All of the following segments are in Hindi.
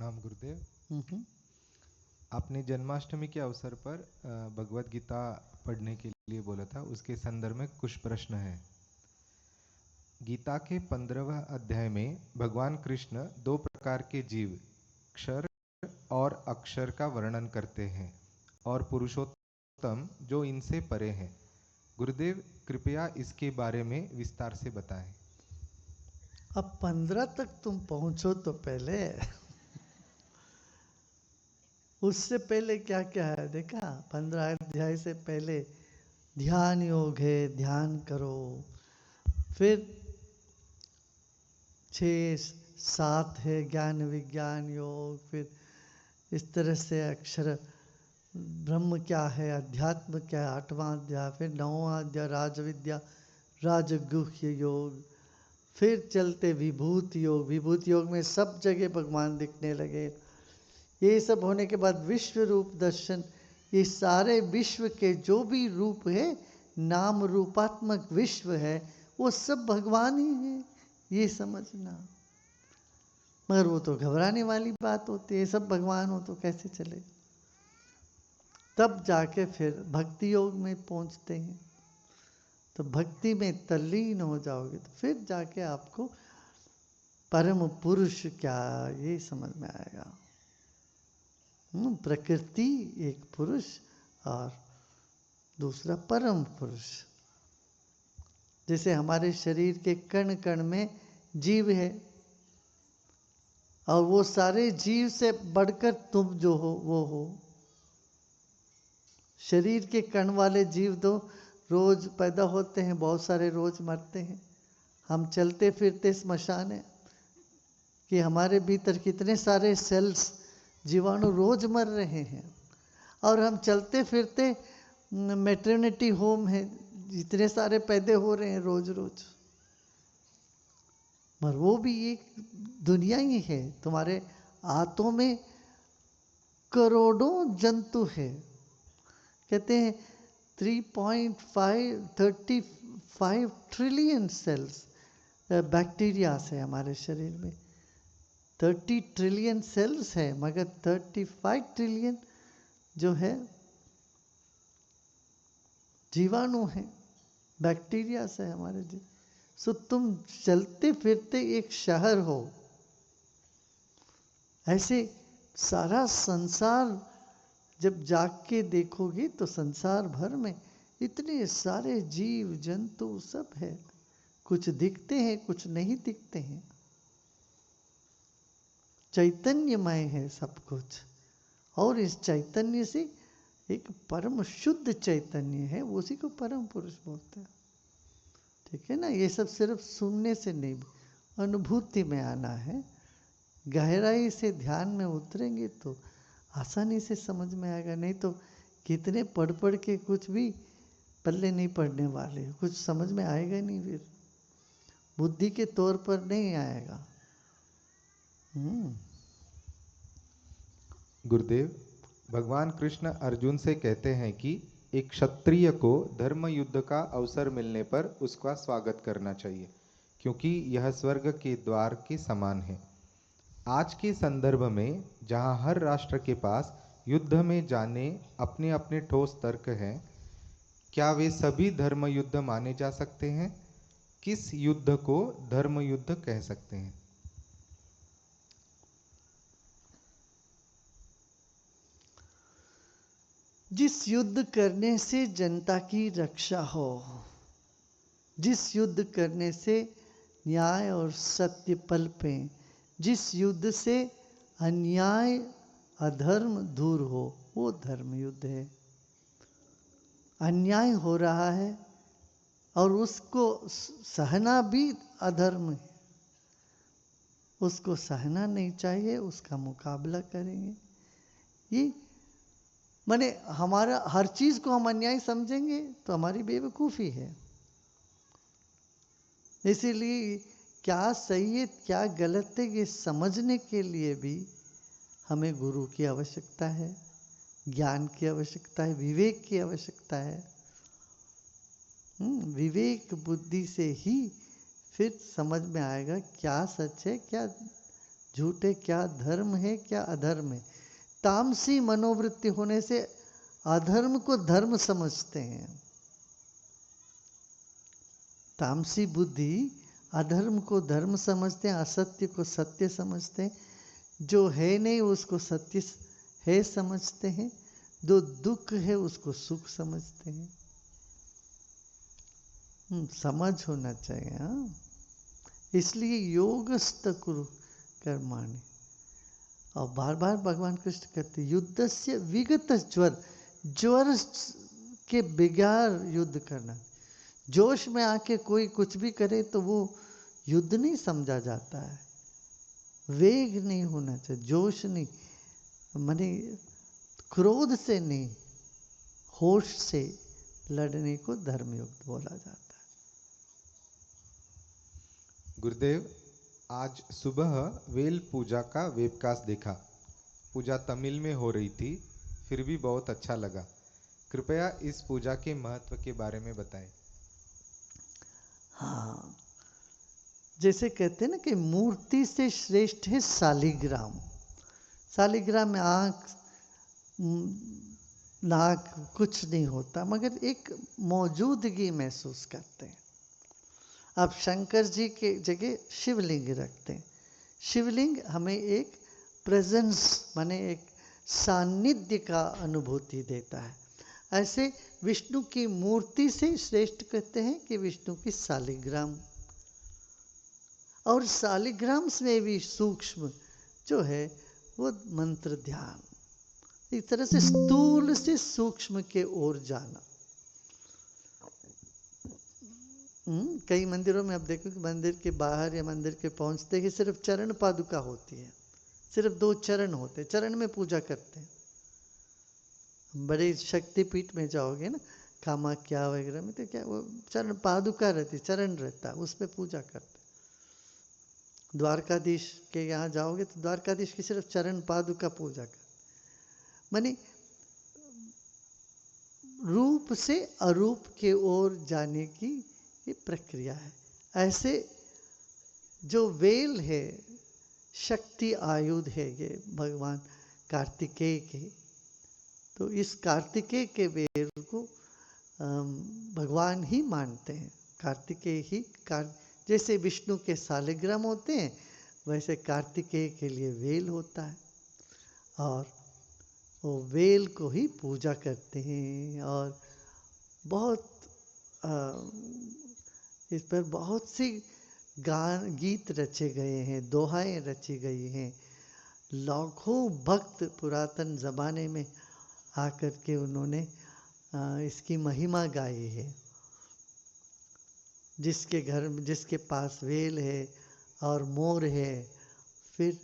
प्रणाम गुरुदेव। हम्म। आपने जन्माष्टमी के अवसर पर भगवत गीता पढ़ने के लिए बोला था, उसके संदर्भ में कुछ प्रश्न हैं। गीता के 15वें अध्याय में भगवान कृष्ण दो प्रकार के जीव, क्षर और अक्षर का वर्णन करते हैं, और पुरुषोत्तम जो इनसे परे हैं। गुरुदेव, कृपया इसके बारे में विस्तार से बताएं। अब 15 तक तुम पहुंचो तो पहले उससे पहले क्या क्या है देखा। 15 अध्याय से पहले ध्यान योग है, ध्यान करो। फिर 6-7 है ज्ञान विज्ञान योग। फिर इस तरह से अक्षर ब्रह्म क्या है, अध्यात्म क्या है, 8वां अध्याय। फिर 9वां अध्याय राजविद्या राजगुह्य योग। फिर चलते विभूति योग। विभूति योग में सब जगह भगवान दिखने लगे। ये सब होने के बाद विश्व रूप दर्शन। ये सारे विश्व के जो भी रूप है, नाम रूपात्मक विश्व है, वो सब भगवान ही है, ये समझना। मगर वो तो घबराने वाली बात होती है, सब भगवान हो तो कैसे चले। तब जाके फिर भक्ति योग में पहुंचते हैं। तो भक्ति में तल्लीन हो जाओगे तो फिर जाके आपको परम पुरुष क्या ये समझ में आएगा। प्रकृति एक पुरुष और दूसरा परम पुरुष। जैसे हमारे शरीर के कण कण में जीव है, और वो सारे जीव से बढ़कर तुम जो हो वो हो। शरीर के कण वाले जीव तो रोज पैदा होते हैं, बहुत सारे रोज मरते हैं। हम चलते फिरते स्मशान है कि हमारे भीतर कितने सारे सेल्स जीवाणु रोज मर रहे हैं। और हम चलते फिरते मैटरनिटी होम है, इतने सारे पैदे हो रहे हैं रोज रोज। मगर वो भी एक दुनिया ही है। तुम्हारे हाथों में करोड़ों जंतु है। कहते हैं 35 ट्रिलियन सेल्स बैक्टीरिया है हमारे शरीर में। 30 ट्रिलियन सेल्स है, मगर 35 ट्रिलियन जो है जीवाणु है, बैक्टीरिया है हमारे जी। सो तुम चलते फिरते एक शहर हो। ऐसे सारा संसार जब जाग के देखोगे तो संसार भर में इतने सारे जीव जंतु सब है। कुछ दिखते हैं, कुछ नहीं दिखते हैं। चैतन्यमय है सब कुछ। और इस चैतन्य से एक परम शुद्ध चैतन्य है, उसी को परम पुरुष बोलते हैं। ठीक है ना। ये सब सिर्फ सुनने से नहीं, अनुभूति में आना है। गहराई से ध्यान में उतरेंगे तो आसानी से समझ में आएगा। नहीं तो कितने पढ़ पढ़ के कुछ भी पल्ले नहीं पड़ने वाले, कुछ समझ में आएगा नहीं, फिर बुद्धि के तौर पर नहीं आएगा। गुरुदेव, भगवान कृष्ण अर्जुन से कहते हैं कि एक क्षत्रिय को धर्म युद्ध का अवसर मिलने पर उसका स्वागत करना चाहिए, क्योंकि यह स्वर्ग के द्वार के समान है। आज के संदर्भ में जहां हर राष्ट्र के पास युद्ध में जाने अपने अपने ठोस तर्क हैं, क्या वे सभी धर्म युद्ध माने जा सकते हैं? किस युद्ध को धर्म युद्ध कह सकते हैं? जिस युद्ध करने से जनता की रक्षा हो, जिस युद्ध करने से न्याय और सत्य पलपे, जिस युद्ध से अन्याय अधर्म दूर हो, वो धर्म युद्ध है। अन्याय हो रहा है और उसको सहना भी अधर्म है। उसको सहना नहीं चाहिए, उसका मुकाबला करेंगे। ये माने हमारा हर चीज को हम अन्याय समझेंगे तो हमारी बेवकूफ़ी है। इसीलिए क्या सही है क्या गलत है ये समझने के लिए भी हमें गुरु की आवश्यकता है, ज्ञान की आवश्यकता है, विवेक की आवश्यकता है। विवेक बुद्धि से ही फिर समझ में आएगा क्या सच है क्या झूठे क्या धर्म है क्या अधर्म है। तामसी मनोवृत्ति होने से अधर्म को धर्म समझते हैं। तामसी बुद्धि अधर्म को धर्म समझते हैं, असत्य को सत्य समझते हैं, जो है नहीं उसको सत्य है समझते हैं, जो दुख है उसको सुख समझते हैं। समझ होना चाहिए। हाँ, इसलिए योगस्थ कुरु कर्माणि। और बार बार भगवान कृष्ण कहते युद्ध से विगत ज्वर, ज्वर के बगैर युद्ध करना। जोश में आके कोई कुछ भी करे तो वो युद्ध नहीं समझा जाता है। वेग नहीं होना चाहिए, जोश नहीं, माने क्रोध से नहीं, होश से लड़ने को धर्मयुक्त बोला जाता है। गुरुदेव, आज सुबह वेल पूजा का वेबकास्ट देखा। पूजा तमिल में हो रही थी, फिर भी बहुत अच्छा लगा। कृपया इस पूजा के महत्व के बारे में बताएं। हाँ, जैसे कहते हैं ना कि मूर्ति से श्रेष्ठ है शालिग्राम। शालिग्राम में आँख नाक कुछ नहीं होता, मगर एक मौजूदगी महसूस करते हैं। आप शंकर जी के जगह शिवलिंग रखते हैं। शिवलिंग हमें एक प्रेजेंस माने एक सानिध्य का अनुभूति देता है। ऐसे विष्णु की मूर्ति से श्रेष्ठ कहते हैं कि विष्णु की शालिग्राम। और शालिग्राम में भी सूक्ष्म जो है वो मंत्र ध्यान। इस तरह से स्थूल से सूक्ष्म के ओर जाना। कई मंदिरों में आप देखो कि मंदिर के बाहर या मंदिर के पहुंचते ही सिर्फ चरण पादुका होती है, सिर्फ 2 चरण होते, चरण में पूजा करते हैं। बड़े शक्तिपीठ में जाओगे ना, कामाख्या वगैरह में, तो क्या वो चरण पादुका रहती, चरण रहता, उस पर पूजा करते। द्वारकाधीश के यहाँ जाओगे तो द्वारकाधीश की सिर्फ चरण पादुका पूजा कर। माने रूप से अरूप के ओर जाने की ये प्रक्रिया है। ऐसे जो वेल है शक्ति आयुध है, ये भगवान कार्तिकेय के। तो इस कार्तिकेय के वेल को भगवान ही मानते हैं। कार्तिकेय ही जैसे विष्णु के शालिग्राम होते हैं, वैसे कार्तिकेय के लिए वेल होता है। और वो वेल को ही पूजा करते हैं। और बहुत इस पर बहुत सी गीत रचे गए हैं, दोहाएं रची गई हैं। लाखों भक्त पुरातन ज़माने में आकर के उन्होंने इसकी महिमा गाई है। जिसके घर में, जिसके पास वेल है और मोर है, फिर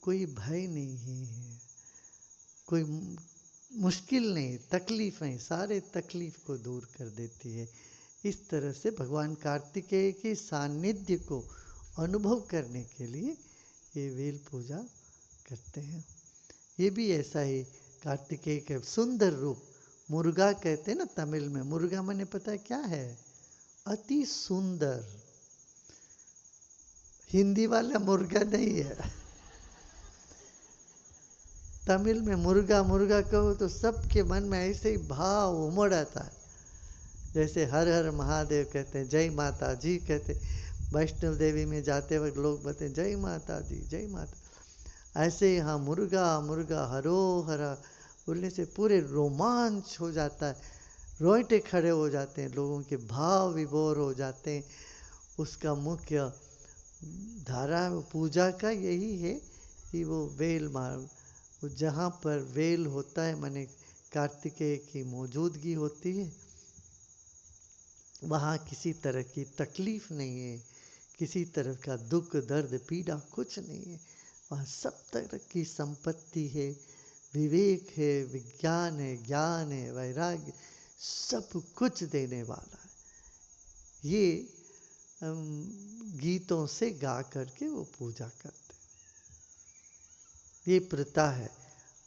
कोई भय नहीं है, कोई मुश्किल नहीं, तकलीफ नहीं, सारे तकलीफ को दूर कर देती है। इस तरह से भगवान कार्तिकेय के सानिध्य को अनुभव करने के लिए ये वेल पूजा करते हैं। ये भी ऐसा ही कार्तिकेय के सुंदर रूप, मुर्गा कहते हैं ना तमिल में। मुर्गा मैंने पता है क्या है? अति सुंदर। हिंदी वाला मुर्गा नहीं है। तमिल में मुर्गा मुर्गा कहो तो सबके मन में ऐसे ही भाव उमड़ आता है। जैसे हर हर महादेव कहते हैं, जय माता जी कहते, वैष्णव देवी में जाते वक्त लोग बताते जय माता दी, जय माता। ऐसे यहाँ मुर्गा मुर्गा हरो हरा बोलने से पूरे रोमांच हो जाता है, रोंगटे खड़े हो जाते हैं, लोगों के भाव विभोर हो जाते हैं। उसका मुख्य धारा पूजा का यही है कि वो वेल मार, जहाँ पर वेल होता है माने कार्तिकेय की मौजूदगी होती है, वहाँ किसी तरह की तकलीफ नहीं है, किसी तरह का दुख दर्द पीड़ा कुछ नहीं है। वहाँ सब तरह की संपत्ति है, विवेक है, विज्ञान है, ज्ञान है, वैराग्य, सब कुछ देने वाला है। ये गीतों से गा करके वो पूजा करते, ये प्रथा है।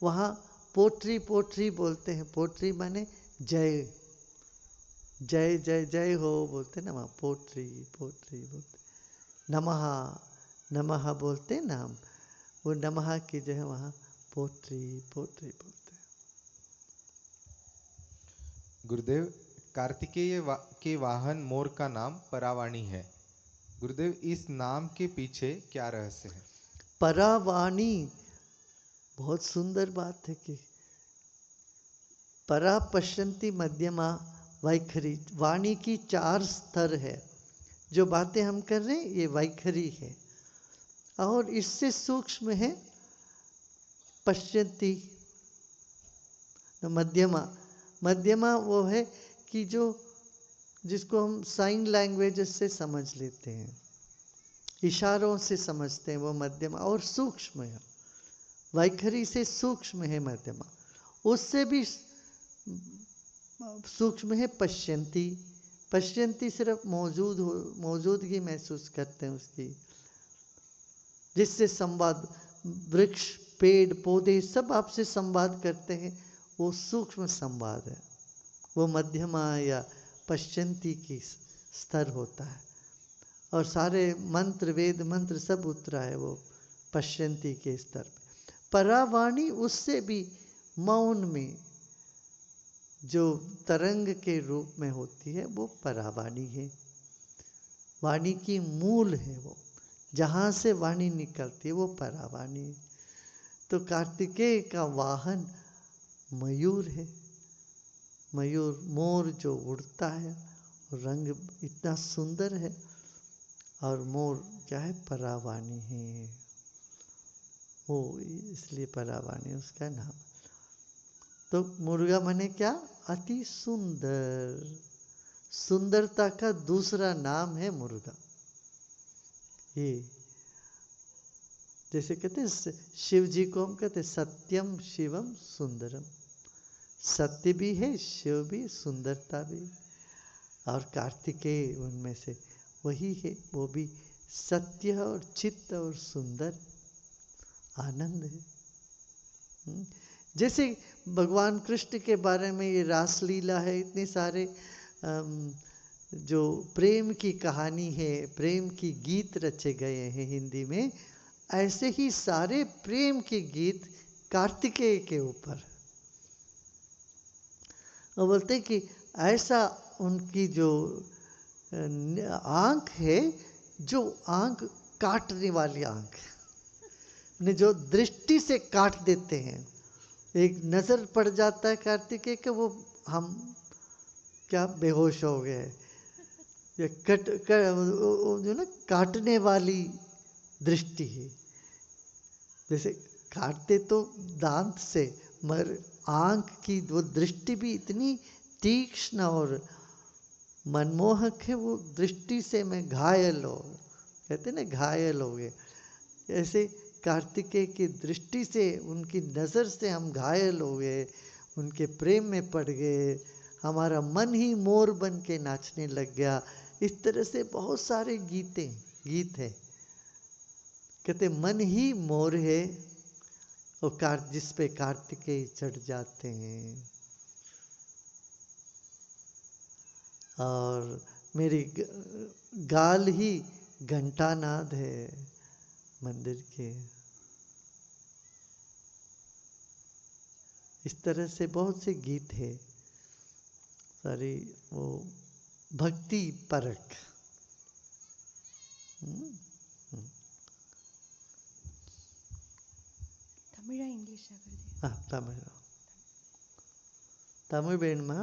वहाँ पोट्री पोट्री बोलते हैं। पोट्री माने जय, जय जय जय हो बोलते ना, वहाँ पोट्री पोट्री बोलते। नमः नमः बोलते ना हम, वो नमः की जो है वहाँ पोत्री पोत्री बोलते हैं। गुरुदेव, कार्तिकेय के वाहन मोर का नाम परावाणी है। गुरुदेव, इस नाम के पीछे क्या रहस्य है? परावाणी, बहुत सुंदर बात है कि परा पश्यंती मध्यमा वैखरी, वाणी की 4 स्तर है। जो बातें हम कर रहे हैं ये वैखरी है, और इससे सूक्ष्म है पश्यंती मध्यमा। मध्यमा वो है कि जो जिसको हम साइन लैंग्वेज से समझ लेते हैं, इशारों से समझते हैं, वो मध्यमा। और सूक्ष्म है, वैखरी से सूक्ष्म है मध्यमा। उससे भी सूक्ष्म है पश्यंती। पश्यंती सिर्फ मौजूदगी महसूस करते हैं उसकी, जिससे संवाद, वृक्ष पेड़ पौधे सब आपसे संवाद करते हैं, वो सूक्ष्म संवाद है, वो मध्यमा या पश्यंती की स्तर होता है। और सारे मंत्र, वेद मंत्र सब उतरा है वो पश्यंती के स्तर पे। परावाणी उससे भी मौन में जो तरंग के रूप में होती है वो परावाणी है। वाणी की मूल है वो, जहाँ से वाणी निकलती है वो परावाणी है। तो कार्तिकेय का वाहन मयूर है। मयूर, मोर जो उड़ता है, रंग इतना सुंदर है, और मोर क्या है, परावाणी है वो, इसलिए परावाणी उसका नाम। तो मुर्गा माने क्या, अति सुंदर। सुंदरता का दूसरा नाम है मुर्गा। ये जैसे कहते हैं शिव जी को हम कहते हैं सत्यम शिवम सुंदरम। सत्य भी है, शिव भी, सुंदरता भी। और कार्तिकेय उनमें से वही है, वो भी सत्य और चित्त और सुंदर आनंद है। जैसे भगवान कृष्ण के बारे में ये रासलीला है, इतने सारे जो प्रेम की कहानी है, प्रेम की गीत रचे गए हैं हिंदी में, ऐसे ही सारे प्रेम के गीत कार्तिकेय के ऊपर। वो बोलते हैं कि ऐसा उनकी जो आंख है, जो आंख काटने वाली आंख ने, जो दृष्टि से काट देते हैं। एक नजर पड़ जाता है कार्तिकेय के, वो हम क्या बेहोश हो गए। ये जो ना काटने वाली दृष्टि है। जैसे काटते तो दांत से, मगर आंख की वो दृष्टि भी इतनी तीक्ष्ण और मनमोहक है, वो दृष्टि से मैं घायल हो, कहते ना घायल हो गए। ऐसे कार्तिकेय की दृष्टि से, उनकी नज़र से हम घायल हो गए, उनके प्रेम में पड़ गए, हमारा मन ही मोर बन के नाचने लग गया। इस तरह से बहुत सारे गीत हैं। कहते मन ही मोर है, और जिस पे कार्तिकेय चढ़ जाते हैं। और मेरी गाल ही घंटानाद है मंदिर के। इस तरह से बहुत से गीत है, सारी वो भक्ति परक। தமிழா இங்கிலீஷா? तमिल तमिल बेन में